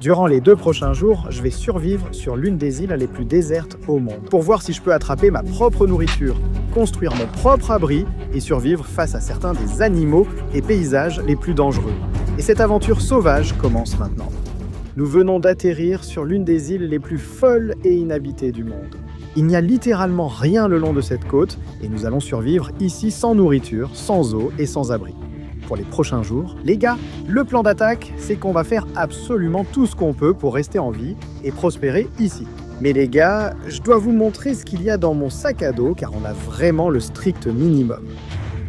Durant les 2 prochains jours, je vais survivre sur l'une des îles les plus désertes au monde, pour voir si je peux attraper ma propre nourriture, construire mon propre abri et survivre face à certains des animaux et paysages les plus dangereux. Et cette aventure sauvage commence maintenant. Nous venons d'atterrir sur l'une des îles les plus folles et inhabitées du monde. Il n'y a littéralement rien le long de cette côte et nous allons survivre ici sans nourriture, sans eau et sans abri. Pour les prochains jours, les gars, le plan d'attaque, c'est qu'on va faire absolument tout ce qu'on peut pour rester en vie et prospérer ici. Mais les gars, je dois vous montrer ce qu'il y a dans mon sac à dos car on a vraiment le strict minimum.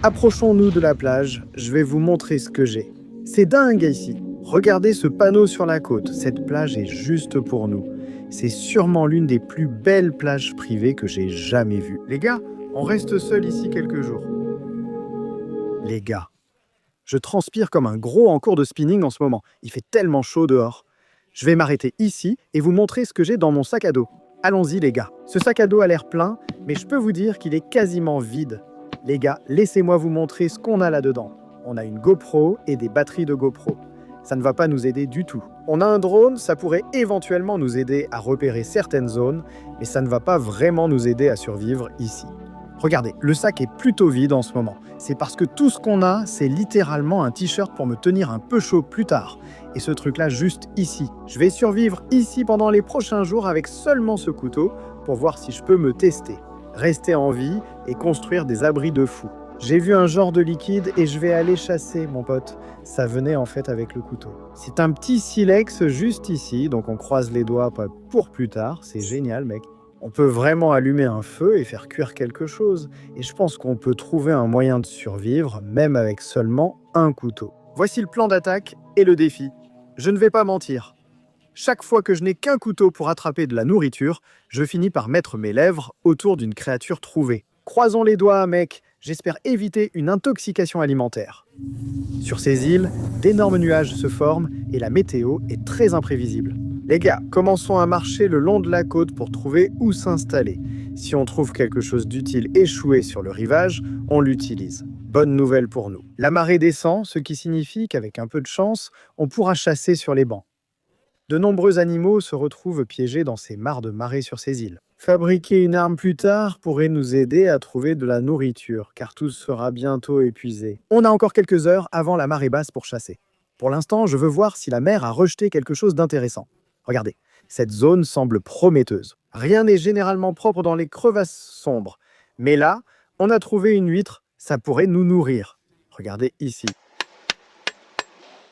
Approchons-nous de la plage, je vais vous montrer ce que j'ai. C'est dingue ici. Regardez ce panneau sur la côte, cette plage est juste pour nous. C'est sûrement l'une des plus belles plages privées que j'ai jamais vues. Les gars, on reste seul ici quelques jours. Les gars, je transpire comme un gros en cours de spinning en ce moment. Il fait tellement chaud dehors. Je vais m'arrêter ici et vous montrer ce que j'ai dans mon sac à dos. Allons-y les gars. Ce sac à dos a l'air plein, mais je peux vous dire qu'il est quasiment vide. Les gars, laissez-moi vous montrer ce qu'on a là-dedans. On a une GoPro et des batteries de GoPro. Ça ne va pas nous aider du tout. On a un drone, ça pourrait éventuellement nous aider à repérer certaines zones, mais ça ne va pas vraiment nous aider à survivre ici. Regardez, le sac est plutôt vide en ce moment. C'est parce que tout ce qu'on a, c'est littéralement un t-shirt pour me tenir un peu chaud plus tard. Et ce truc-là juste ici. Je vais survivre ici pendant les prochains jours avec seulement ce couteau pour voir si je peux me tester, rester en vie et construire des abris de fou. J'ai vu un genre de liquide et je vais aller chasser, mon pote. Ça venait en fait avec le couteau. C'est un petit silex juste ici, donc on croise les doigts pour plus tard. C'est génial, mec. On peut vraiment allumer un feu et faire cuire quelque chose. Et je pense qu'on peut trouver un moyen de survivre, même avec seulement un couteau. Voici le plan d'attaque et le défi. Je ne vais pas mentir. Chaque fois que je n'ai qu'un couteau pour attraper de la nourriture, je finis par mettre mes lèvres autour d'une créature trouvée. Croisons les doigts, mec. J'espère éviter une intoxication alimentaire. Sur ces îles, d'énormes nuages se forment et la météo est très imprévisible. Les gars, commençons à marcher le long de la côte pour trouver où s'installer. Si on trouve quelque chose d'utile échoué sur le rivage, on l'utilise. Bonne nouvelle pour nous. La marée descend, ce qui signifie qu'avec un peu de chance, on pourra chasser sur les bancs. De nombreux animaux se retrouvent piégés dans ces mares de marée sur ces îles. Fabriquer une arme plus tard pourrait nous aider à trouver de la nourriture, car tout sera bientôt épuisé. On a encore quelques heures avant la marée basse pour chasser. Pour l'instant, je veux voir si la mer a rejeté quelque chose d'intéressant. Regardez, cette zone semble prometteuse. Rien n'est généralement propre dans les crevasses sombres. Mais là, on a trouvé une huître, ça pourrait nous nourrir. Regardez ici.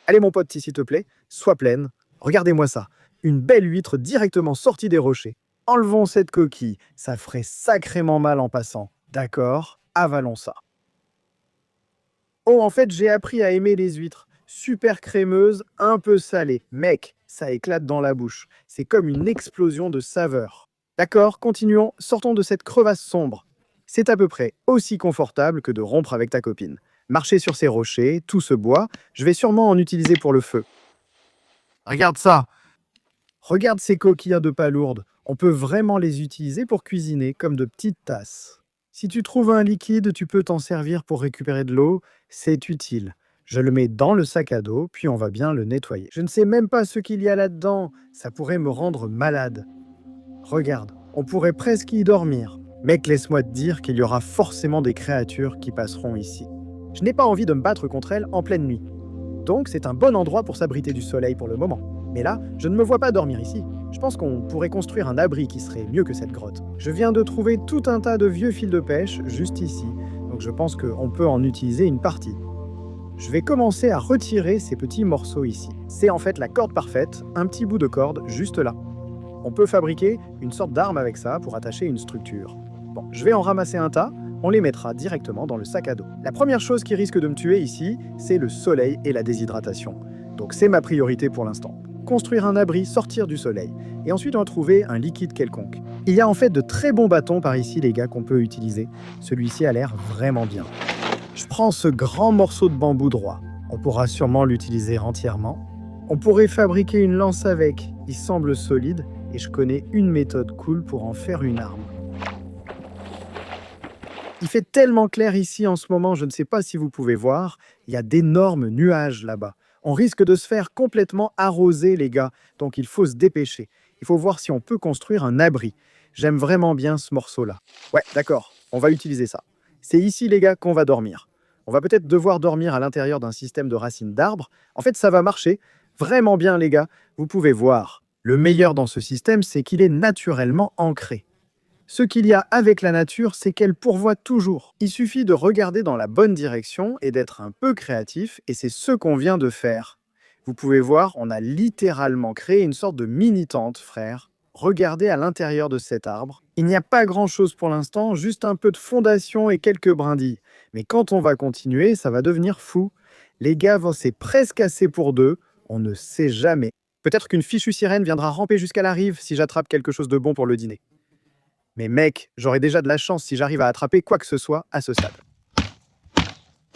Allez mon pote, s'il te plaît, sois pleine. Regardez-moi ça, une belle huître directement sortie des rochers. Enlevons cette coquille, ça ferait sacrément mal en passant. D'accord, avalons ça. Oh, en fait, j'ai appris à aimer les huîtres. Super crémeuse, un peu salée. Mec, ça éclate dans la bouche. C'est comme une explosion de saveur. D'accord, continuons, sortons de cette crevasse sombre. C'est à peu près aussi confortable que de rompre avec ta copine. Marcher sur ces rochers, tout ce bois, je vais sûrement en utiliser pour le feu. Regarde ça! Regarde ces coquilles de palourdes. On peut vraiment les utiliser pour cuisiner comme de petites tasses. Si tu trouves un liquide, tu peux t'en servir pour récupérer de l'eau. C'est utile. Je le mets dans le sac à dos, puis on va bien le nettoyer. Je ne sais même pas ce qu'il y a là-dedans. Ça pourrait me rendre malade. Regarde, on pourrait presque y dormir. Mec, laisse-moi te dire qu'il y aura forcément des créatures qui passeront ici. Je n'ai pas envie de me battre contre elles en pleine nuit. Donc c'est un bon endroit pour s'abriter du soleil pour le moment. Mais là, je ne me vois pas dormir ici. Je pense qu'on pourrait construire un abri qui serait mieux que cette grotte. Je viens de trouver tout un tas de vieux fils de pêche juste ici, donc je pense qu'on peut en utiliser une partie. Je vais commencer à retirer ces petits morceaux ici. C'est en fait la corde parfaite, un petit bout de corde juste là. On peut fabriquer une sorte d'arme avec ça pour attacher une structure. Bon, je vais en ramasser un tas, on les mettra directement dans le sac à dos. La première chose qui risque de me tuer ici, c'est le soleil et la déshydratation. Donc c'est ma priorité pour l'instant. Construire un abri, sortir du soleil. Et ensuite, on va trouver un liquide quelconque. Il y a en fait de très bons bâtons par ici, les gars, qu'on peut utiliser. Celui-ci a l'air vraiment bien. Je prends ce grand morceau de bambou droit. On pourra sûrement l'utiliser entièrement. On pourrait fabriquer une lance avec. Il semble solide et je connais une méthode cool pour en faire une arme. Il fait tellement clair ici en ce moment, je ne sais pas si vous pouvez voir, il y a d'énormes nuages là-bas. On risque de se faire complètement arroser, les gars, donc il faut se dépêcher. Il faut voir si on peut construire un abri. J'aime vraiment bien ce morceau-là. Ouais, d'accord, on va utiliser ça. C'est ici, les gars, qu'on va dormir. On va peut-être devoir dormir à l'intérieur d'un système de racines d'arbres. En fait, ça va marcher vraiment bien, les gars. Vous pouvez voir. Le meilleur dans ce système, c'est qu'il est naturellement ancré. Ce qu'il y a avec la nature, c'est qu'elle pourvoit toujours. Il suffit de regarder dans la bonne direction et d'être un peu créatif, et c'est ce qu'on vient de faire. Vous pouvez voir, on a littéralement créé une sorte de mini-tente, frère. Regardez à l'intérieur de cet arbre. Il n'y a pas grand-chose pour l'instant, juste un peu de fondation et quelques brindilles. Mais quand on va continuer, ça va devenir fou. Les gars, c'est presque assez pour deux, on ne sait jamais. Peut-être qu'une fichue sirène viendra ramper jusqu'à la rive si j'attrape quelque chose de bon pour le dîner. Mais mec, j'aurai déjà de la chance si j'arrive à attraper quoi que ce soit à ce stade.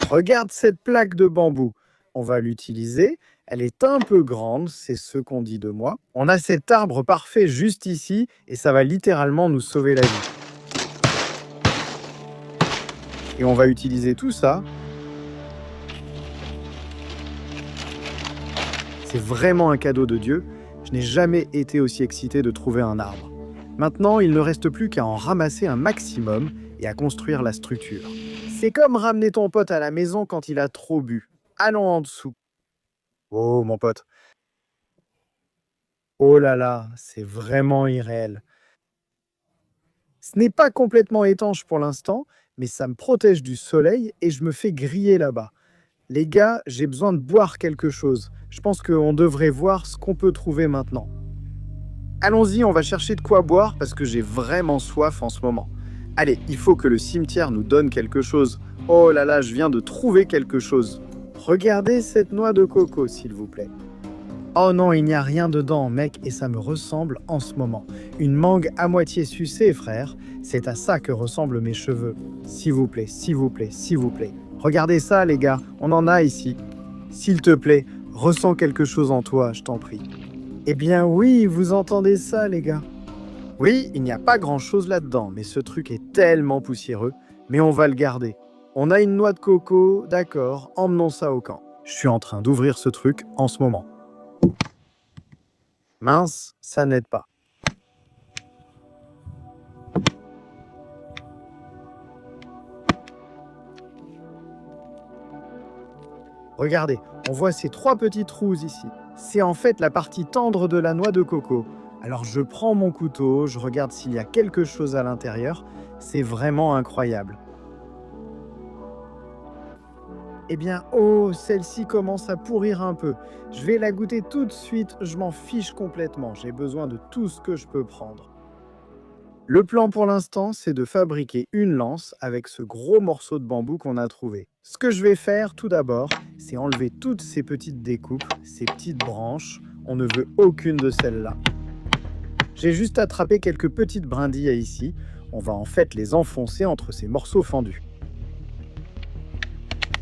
Regarde cette plaque de bambou. On va l'utiliser. Elle est un peu grande, c'est ce qu'on dit de moi. On a cet arbre parfait juste ici et ça va littéralement nous sauver la vie. Et on va utiliser tout ça. C'est vraiment un cadeau de Dieu. Je n'ai jamais été aussi excité de trouver un arbre. Maintenant, il ne reste plus qu'à en ramasser un maximum et à construire la structure. C'est comme ramener ton pote à la maison quand il a trop bu. Allons en dessous. Oh, mon pote. Oh là là, c'est vraiment irréel. Ce n'est pas complètement étanche pour l'instant, mais ça me protège du soleil et je me fais griller là-bas. Les gars, j'ai besoin de boire quelque chose. Je pense qu'on devrait voir ce qu'on peut trouver maintenant. Allons-y, on va chercher de quoi boire parce que j'ai vraiment soif en ce moment. Allez, il faut que le cimetière nous donne quelque chose. Oh là là, je viens de trouver quelque chose. Regardez cette noix de coco, s'il vous plaît. Oh non, il n'y a rien dedans, mec, et ça me ressemble en ce moment. Une mangue à moitié sucée, frère. C'est à ça que ressemblent mes cheveux. S'il vous plaît, s'il vous plaît, s'il vous plaît. Regardez ça, les gars, on en a ici. S'il te plaît, ressens quelque chose en toi, je t'en prie. Eh bien oui, vous entendez ça, les gars. Oui, il n'y a pas grand-chose là-dedans, mais ce truc est tellement poussiéreux. Mais on va le garder. On a une noix de coco, d'accord, emmenons ça au camp. Je suis en train d'ouvrir ce truc en ce moment. Mince, ça n'aide pas. Regardez, on voit ces 3 petits trous ici. C'est en fait la partie tendre de la noix de coco. Alors je prends mon couteau, je regarde s'il y a quelque chose à l'intérieur. C'est vraiment incroyable. Eh bien, oh, celle-ci commence à pourrir un peu. Je vais la goûter tout de suite, je m'en fiche complètement. J'ai besoin de tout ce que je peux prendre. Le plan pour l'instant, c'est de fabriquer une lance avec ce gros morceau de bambou qu'on a trouvé. Ce que je vais faire tout d'abord, c'est enlever toutes ces petites découpes, ces petites branches. On ne veut aucune de celles-là. J'ai juste attrapé quelques petites brindilles ici. On va en fait les enfoncer entre ces morceaux fendus.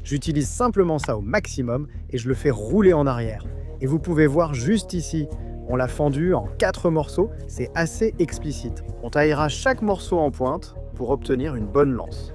J'utilise simplement ça au maximum et je le fais rouler en arrière. Et vous pouvez voir juste ici, on l'a fendu en 4 morceaux, c'est assez explicite. On taillera chaque morceau en pointe pour obtenir une bonne lance.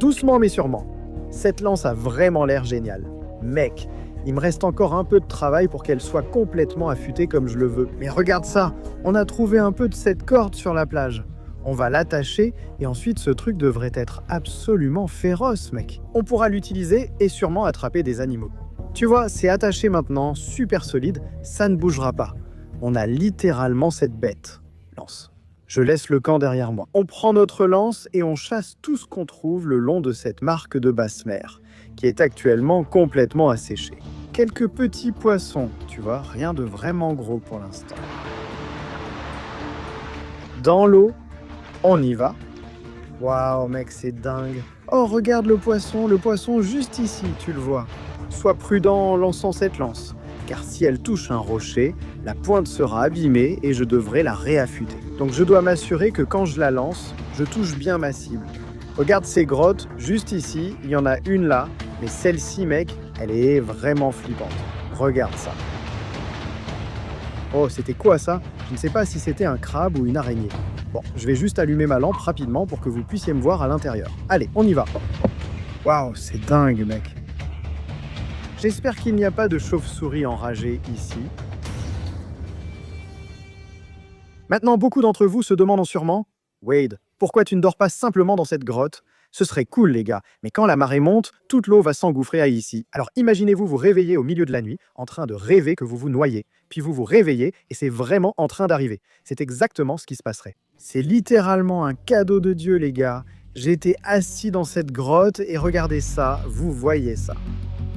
Doucement mais sûrement, cette lance a vraiment l'air géniale. Mec, il me reste encore un peu de travail pour qu'elle soit complètement affûtée comme je le veux. Mais regarde ça, on a trouvé un peu de cette corde sur la plage. On va l'attacher et ensuite ce truc devrait être absolument féroce, mec. On pourra l'utiliser et sûrement attraper des animaux. Tu vois, c'est attaché maintenant, super solide, ça ne bougera pas. On a littéralement cette bête. Lance. Je laisse le camp derrière moi. On prend notre lance et on chasse tout ce qu'on trouve le long de cette marque de basse mer, qui est actuellement complètement asséchée. Quelques petits poissons, tu vois, rien de vraiment gros pour l'instant. Dans l'eau, on y va. Waouh, mec, c'est dingue. Oh, regarde le poisson juste ici, tu le vois. Sois prudent en lançant cette lance, car si elle touche un rocher, la pointe sera abîmée et je devrai la réaffûter. Donc je dois m'assurer que quand je la lance, je touche bien ma cible. Regarde ces grottes, juste ici, il y en a une là, mais celle-ci, mec, elle est vraiment flippante. Regarde ça. Oh, c'était quoi ça? Je ne sais pas si c'était un crabe ou une araignée. Bon, je vais juste allumer ma lampe rapidement pour que vous puissiez me voir à l'intérieur. Allez, on y va. Waouh, c'est dingue, mec. J'espère qu'il n'y a pas de chauve-souris enragée ici. Maintenant, beaucoup d'entre vous se demandent sûrement, Wade, pourquoi tu ne dors pas simplement dans cette grotte? Ce serait cool, les gars, mais quand la marée monte, toute l'eau va s'engouffrer à ici. Alors imaginez-vous vous réveiller au milieu de la nuit, en train de rêver que vous vous noyez. Puis vous vous réveillez et c'est vraiment en train d'arriver. C'est exactement ce qui se passerait. C'est littéralement un cadeau de Dieu, les gars. J'étais assis dans cette grotte et regardez ça, vous voyez ça.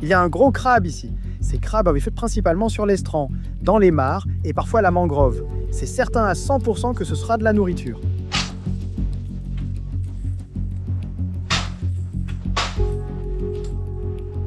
Il y a un gros crabe ici. Ces crabes avaient fait principalement sur l'estran, dans les mares et parfois la mangrove. C'est certain à 100% que ce sera de la nourriture.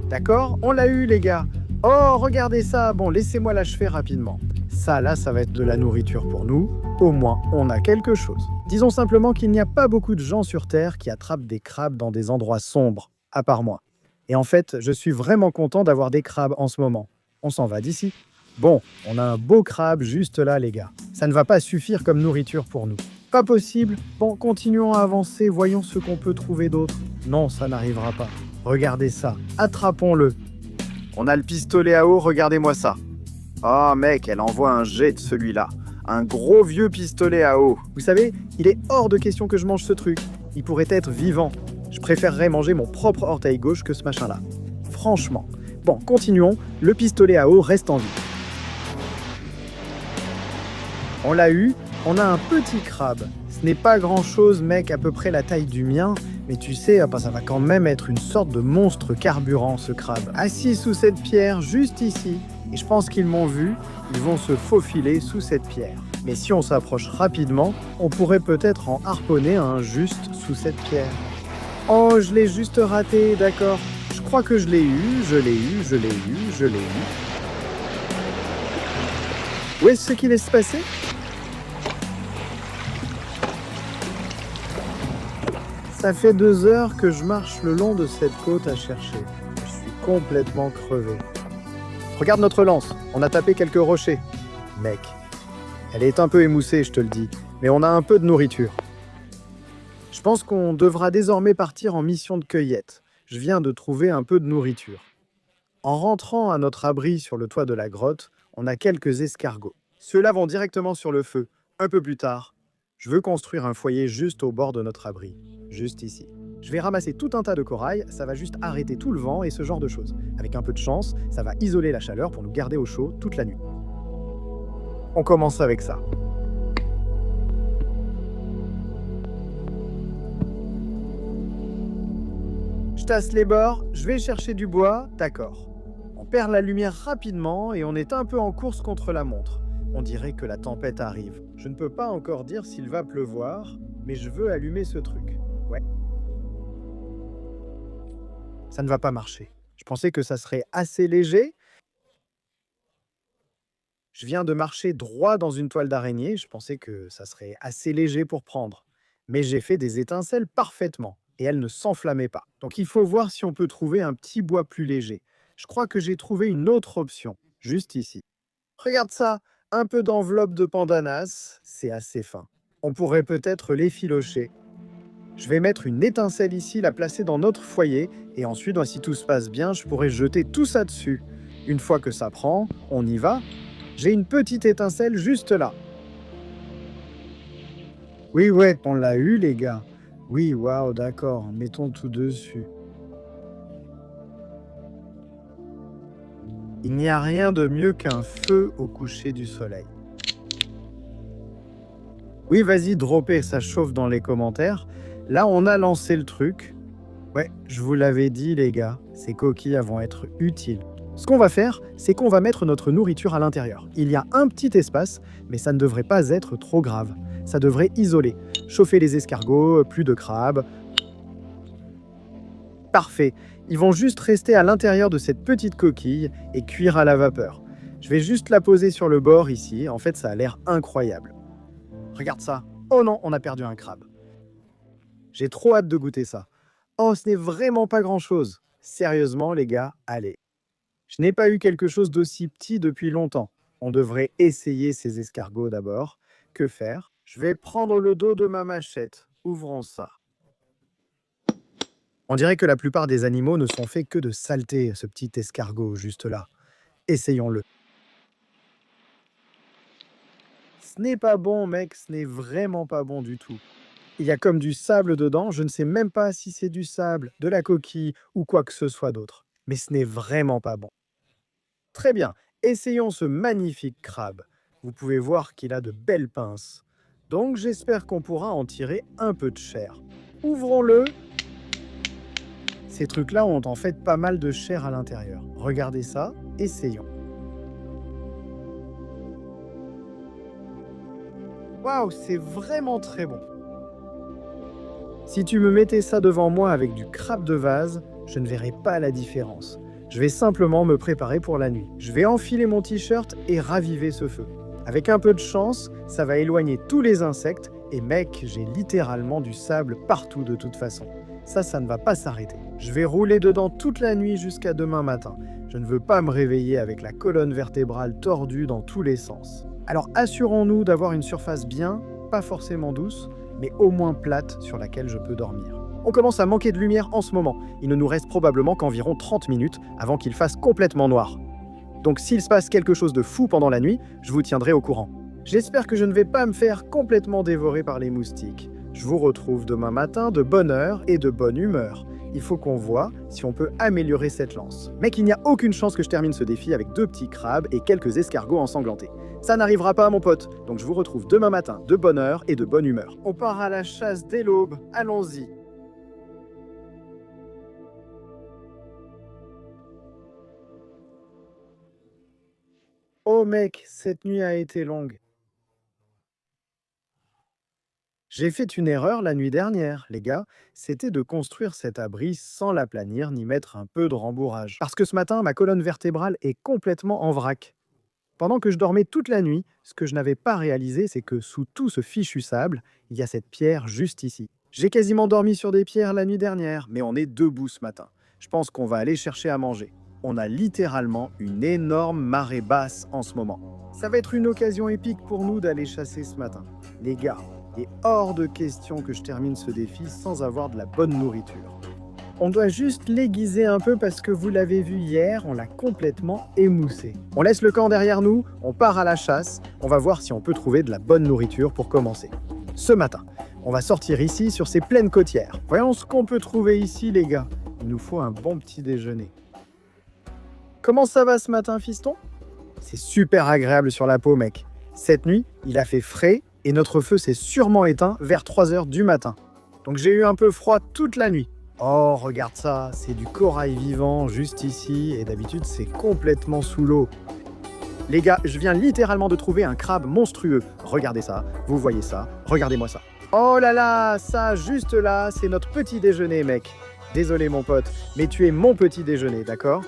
D'accord? On l'a eu, les gars. Oh, regardez ça. Bon, laissez-moi l'achever rapidement. Ça, là, ça va être de la nourriture pour nous. Au moins, on a quelque chose. Disons simplement qu'il n'y a pas beaucoup de gens sur Terre qui attrapent des crabes dans des endroits sombres, à part moi. Et en fait, je suis vraiment content d'avoir des crabes en ce moment. On s'en va d'ici. Bon, on a un beau crabe juste là, les gars. Ça ne va pas suffire comme nourriture pour nous. Pas possible. Bon, continuons à avancer, voyons ce qu'on peut trouver d'autre. Non, ça n'arrivera pas. Regardez ça, attrapons-le. On a le pistolet à eau, regardez-moi ça. Oh mec, elle envoie un jet de celui-là. Un gros vieux pistolet à eau. Vous savez, il est hors de question que je mange ce truc. Il pourrait être vivant. Je préférerais manger mon propre orteil gauche que ce machin-là. Franchement. Bon, continuons. Le pistolet à eau reste en vie. On l'a eu. On a un petit crabe. Ce n'est pas grand-chose, mec, à peu près la taille du mien. Mais tu sais, ça va quand même être une sorte de monstre carburant, ce crabe. Assis sous cette pierre, juste ici. Et je pense qu'ils m'ont vu. Ils vont se faufiler sous cette pierre. Mais si on s'approche rapidement, on pourrait peut-être en harponner un juste sous cette pierre. Oh, je l'ai juste raté, d'accord. Je crois que je l'ai eu, je l'ai eu, je l'ai eu, je l'ai eu. Où est-ce qu'il est se passer? Ça fait 2 heures que je marche le long de cette côte à chercher. Je suis complètement crevé. Regarde notre lance, on a tapé quelques rochers. Mec, elle est un peu émoussée, je te le dis, mais on a un peu de nourriture. Je pense qu'on devra désormais partir en mission de cueillette. Je viens de trouver un peu de nourriture. En rentrant à notre abri sur le toit de la grotte, on a quelques escargots. Ceux-là vont directement sur le feu. Un peu plus tard, je veux construire un foyer juste au bord de notre abri, juste ici. Je vais ramasser tout un tas de corail, ça va juste arrêter tout le vent et ce genre de choses. Avec un peu de chance, ça va isoler la chaleur pour nous garder au chaud toute la nuit. On commence avec ça. Je tasse les bords, je vais chercher du bois, d'accord. On perd la lumière rapidement et on est un peu en course contre la montre. On dirait que la tempête arrive. Je ne peux pas encore dire s'il va pleuvoir, mais je veux allumer ce truc. Ouais. Ça ne va pas marcher. Je pensais que ça serait assez léger. Je viens de marcher droit dans une toile d'araignée. Je pensais que ça serait assez léger pour prendre. Mais j'ai fait des étincelles parfaitement et elles ne s'enflammaient pas. Donc il faut voir si on peut trouver un petit bois plus léger. Je crois que j'ai trouvé une autre option, juste ici. Regarde ça, un peu d'enveloppe de pandanus, c'est assez fin. On pourrait peut-être l'effilocher. Je vais mettre une étincelle ici, la placer dans notre foyer, et ensuite, si tout se passe bien, je pourrais jeter tout ça dessus. Une fois que ça prend, on y va. J'ai une petite étincelle juste là. Oui, ouais, on l'a eu, les gars. Oui, waouh, d'accord, mettons tout dessus. Il n'y a rien de mieux qu'un feu au coucher du soleil. Oui, vas-y, droppez, ça chauffe dans les commentaires. Là, on a lancé le truc. Ouais, je vous l'avais dit, les gars, ces coquilles vont être utiles. Ce qu'on va faire, c'est qu'on va mettre notre nourriture à l'intérieur. Il y a un petit espace, mais ça ne devrait pas être trop grave. Ça devrait isoler. Chauffer les escargots, plus de crabes. Parfait. Ils vont juste rester à l'intérieur de cette petite coquille et cuire à la vapeur. Je vais juste la poser sur le bord ici. En fait, ça a l'air incroyable. Regarde ça. Oh non, on a perdu un crabe. J'ai trop hâte de goûter ça. Oh, ce n'est vraiment pas grand-chose. Sérieusement, les gars, allez. Je n'ai pas eu quelque chose d'aussi petit depuis longtemps. On devrait essayer ces escargots d'abord. Que faire? Je vais prendre le dos de ma machette. Ouvrons ça. On dirait que la plupart des animaux ne sont faits que de saleté, ce petit escargot juste là. Essayons-le. Ce n'est pas bon, mec, ce n'est vraiment pas bon du tout. Il y a comme du sable dedans, je ne sais même pas si c'est du sable, de la coquille ou quoi que ce soit d'autre. Mais ce n'est vraiment pas bon. Très bien, essayons ce magnifique crabe. Vous pouvez voir qu'il a de belles pinces. Donc j'espère qu'on pourra en tirer un peu de chair. Ouvrons-le. Ces trucs-là ont en fait pas mal de chair à l'intérieur. Regardez ça, essayons. Waouh, c'est vraiment très bon. Si tu me mettais ça devant moi avec du crabe de vase, je ne verrais pas la différence. Je vais simplement me préparer pour la nuit. Je vais enfiler mon t-shirt et raviver ce feu. Avec un peu de chance, ça va éloigner tous les insectes et mec, j'ai littéralement du sable partout de toute façon. Ça ne va pas s'arrêter. Je vais rouler dedans toute la nuit jusqu'à demain matin. Je ne veux pas me réveiller avec la colonne vertébrale tordue dans tous les sens. Alors assurons-nous d'avoir une surface bien, pas forcément douce, mais au moins plate sur laquelle je peux dormir. On commence à manquer de lumière en ce moment. Il ne nous reste probablement qu'environ 30 minutes avant qu'il fasse complètement noir. Donc s'il se passe quelque chose de fou pendant la nuit, je vous tiendrai au courant. J'espère que je ne vais pas me faire complètement dévorer par les moustiques. Je vous retrouve demain matin de bonne heure et de bonne humeur. Il faut qu'on voit si on peut améliorer cette lance. Mec, il n'y a aucune chance que je termine ce défi avec 2 petits crabes et quelques escargots ensanglantés. Ça n'arrivera pas, mon pote. Donc je vous retrouve demain matin de bonne heure et de bonne humeur. On part à la chasse dès l'aube. Allons-y. Oh mec, cette nuit a été longue. J'ai fait une erreur la nuit dernière, les gars, c'était de construire cet abri sans l'aplanir ni mettre un peu de rembourrage. Parce que ce matin, ma colonne vertébrale est complètement en vrac. Pendant que je dormais toute la nuit, ce que je n'avais pas réalisé, c'est que sous tout ce fichu sable, il y a cette pierre juste ici. J'ai quasiment dormi sur des pierres la nuit dernière, mais on est debout ce matin. Je pense qu'on va aller chercher à manger. On a littéralement une énorme marée basse en ce moment. Ça va être une occasion épique pour nous d'aller chasser ce matin. Les gars, il est hors de question que je termine ce défi sans avoir de la bonne nourriture. On doit juste l'aiguiser un peu parce que vous l'avez vu hier, on l'a complètement émoussé. On laisse le camp derrière nous, on part à la chasse, on va voir si on peut trouver de la bonne nourriture pour commencer. Ce matin, on va sortir ici sur ces plaines côtières. Voyons ce qu'on peut trouver ici les gars. Il nous faut un bon petit déjeuner. Comment ça va ce matin, fiston? C'est super agréable sur la peau, mec. Cette nuit, il a fait frais et notre feu s'est sûrement éteint vers 3 heures du matin. Donc j'ai eu un peu froid toute la nuit. Oh, regarde ça, c'est du corail vivant juste ici et d'habitude c'est complètement sous l'eau. Les gars, je viens littéralement de trouver un crabe monstrueux. Regardez ça, vous voyez ça, regardez-moi ça. Oh là là, ça juste là, c'est notre petit déjeuner, mec. Désolé mon pote, mais tu es mon petit déjeuner, d'accord?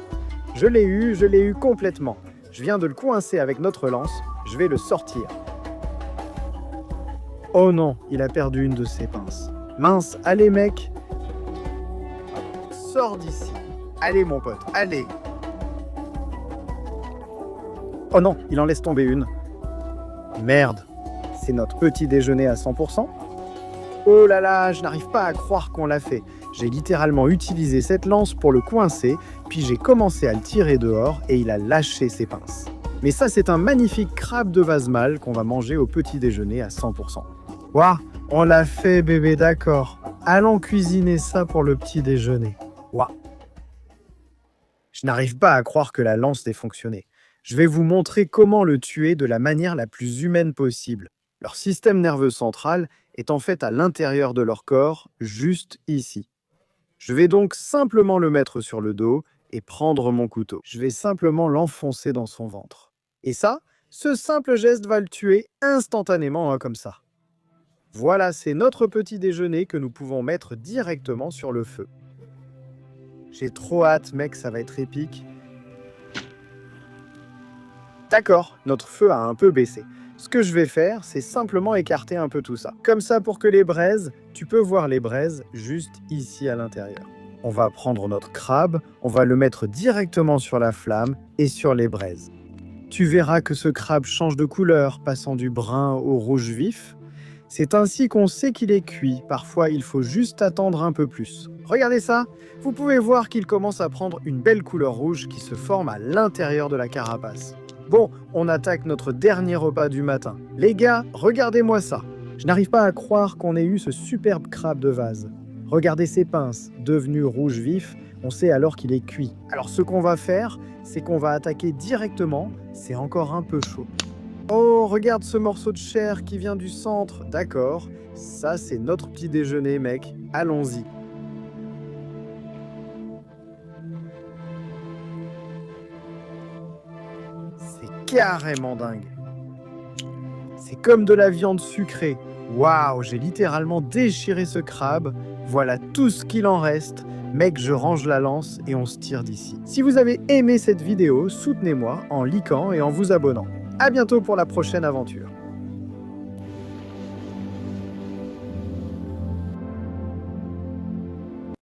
Je l'ai eu complètement. Je viens de le coincer avec notre lance, je vais le sortir. Oh non, il a perdu une de ses pinces. Mince, allez mec. Sors d'ici. Allez mon pote, allez. Oh non, il en laisse tomber une. Merde, c'est notre petit déjeuner à 100%. Oh là là, je n'arrive pas à croire qu'on l'a fait. J'ai littéralement utilisé cette lance pour le coincer, puis j'ai commencé à le tirer dehors et il a lâché ses pinces. Mais ça, c'est un magnifique crabe de vase mâle qu'on va manger au petit déjeuner à 100%. Waouh, on l'a fait bébé, d'accord. Allons cuisiner ça pour le petit déjeuner. Waouh. Je n'arrive pas à croire que la lance ait fonctionné. Je vais vous montrer comment le tuer de la manière la plus humaine possible. Leur système nerveux central est en fait à l'intérieur de leur corps, juste ici. Je vais donc simplement le mettre sur le dos et prendre mon couteau. Je vais simplement l'enfoncer dans son ventre. Et ça, ce simple geste va le tuer instantanément, comme ça. Voilà, c'est notre petit déjeuner que nous pouvons mettre directement sur le feu. J'ai trop hâte, mec, ça va être épique. D'accord, notre feu a un peu baissé. Ce que je vais faire, c'est simplement écarter un peu tout ça. Comme ça, pour que les braises, tu peux voir les braises juste ici à l'intérieur. On va prendre notre crabe, on va le mettre directement sur la flamme et sur les braises. Tu verras que ce crabe change de couleur, passant du brun au rouge vif. C'est ainsi qu'on sait qu'il est cuit. Parfois, il faut juste attendre un peu plus. Regardez ça, vous pouvez voir qu'il commence à prendre une belle couleur rouge qui se forme à l'intérieur de la carapace. Bon, on attaque notre dernier repas du matin. Les gars, regardez-moi ça. Je n'arrive pas à croire qu'on ait eu ce superbe crabe de vase. Regardez ses pinces, devenues rouge vif, on sait alors qu'il est cuit. Alors ce qu'on va faire, c'est qu'on va attaquer directement, c'est encore un peu chaud. Oh, regarde ce morceau de chair qui vient du centre, d'accord. Ça, c'est notre petit déjeuner, mec. Allons-y. C'est carrément dingue. C'est comme de la viande sucrée. Waouh, j'ai littéralement déchiré ce crabe. Voilà tout ce qu'il en reste. Mec, je range la lance et on se tire d'ici. Si vous avez aimé cette vidéo, soutenez-moi en likant et en vous abonnant. À bientôt pour la prochaine aventure.